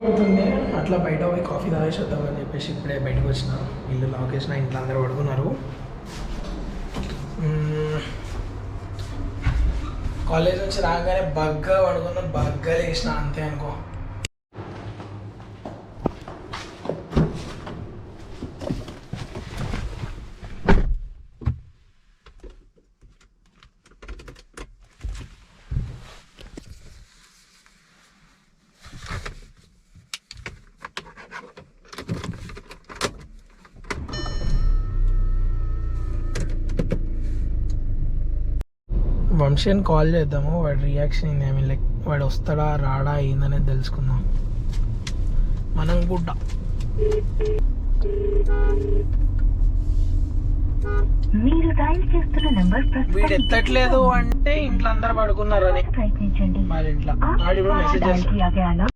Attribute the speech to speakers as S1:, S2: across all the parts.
S1: అవుతుంది అట్లా బయట పోయి కాఫీ తాగేసి వద్దామని చెప్పేసి ఇప్పుడే బయటకు వచ్చిన. ఇల్లు లాక్ వేసిన, ఇంట్లో అందరూ పడుకున్నారు. కాలేజ్ నుంచి రాగానే బగ్గా పడుకున్నా, బగ్గా లేచిన అంతే అనుకో. వంశీని కాల్ చేద్దాము, వాడి రియాక్షన్ ఏంది, ఐ మీన్ లైక్ వాడు వస్తాడా రాడా ఏందనేది తెలుసుకుందాం మనం కూడా. వీడు ఎత్తట్లేదు అంటే ఇంట్లో అందరు పడుకున్నారు అని వాళ్ళ ఇంట్లో. వాడి మెసేజ్ చేస్తాడు.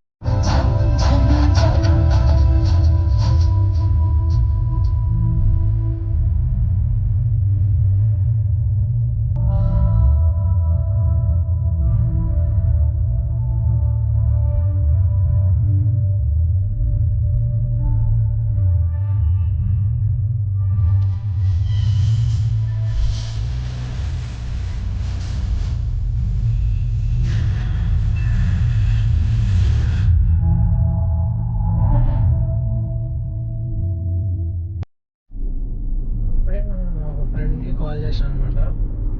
S1: కాల్ చేసాను అనమాట,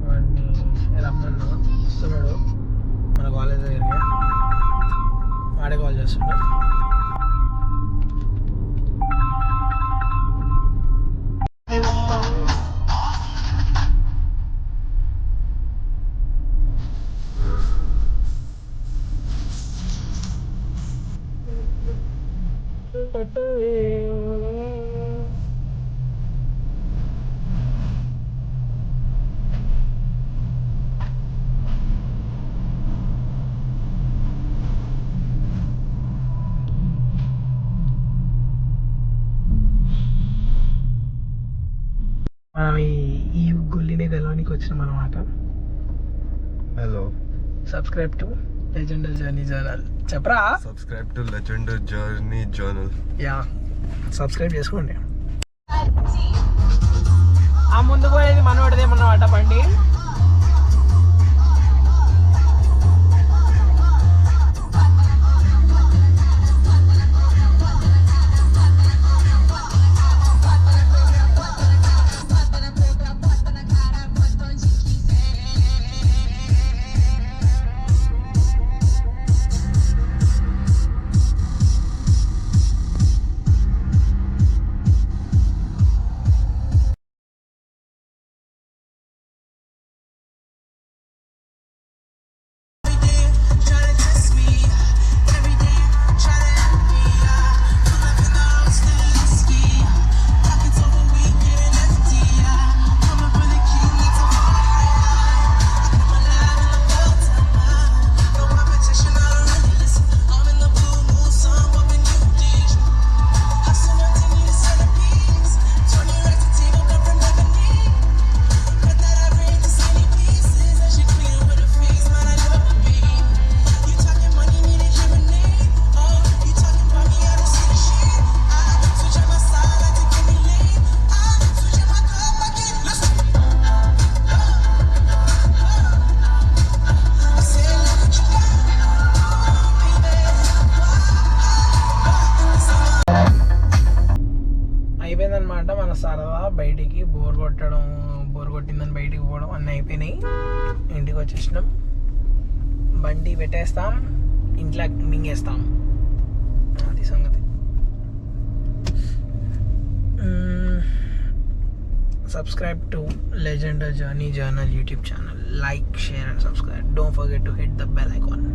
S1: వాడిని రమ్మన్నా వస్తున్నాడు మన కాలేజ్ దగ్గరికి. వాడే కాల్ చేస్తున్నాడు. మనం ఈ గుల్లిని గెలవడానికి వచ్చినాం అనమాట.
S2: Hello,
S1: subscribe to legendary journey journal. చెప్పరా,
S2: subscribe to legendary journey journal.
S1: Yeah, సబ్స్క్రైబ్ చేసుకోండి. ఆ ముందు పోయేది మనోడిదేమన్నమాట బండి. అయిపోయిందనమాట మన సరదా. బయటికి బోర్ కొట్టిందని బయటికి పోవడం అన్నీ అయిపోయినాయి. ఇంటికి వచ్చేసినాం, బండి పెట్టేస్తాం, ఇంట్లో మింగేస్తాం. అది సంగతి. Subscribe to legendary journey journal YouTube channel. Like, share and subscribe. Don't forget to hit the bell icon.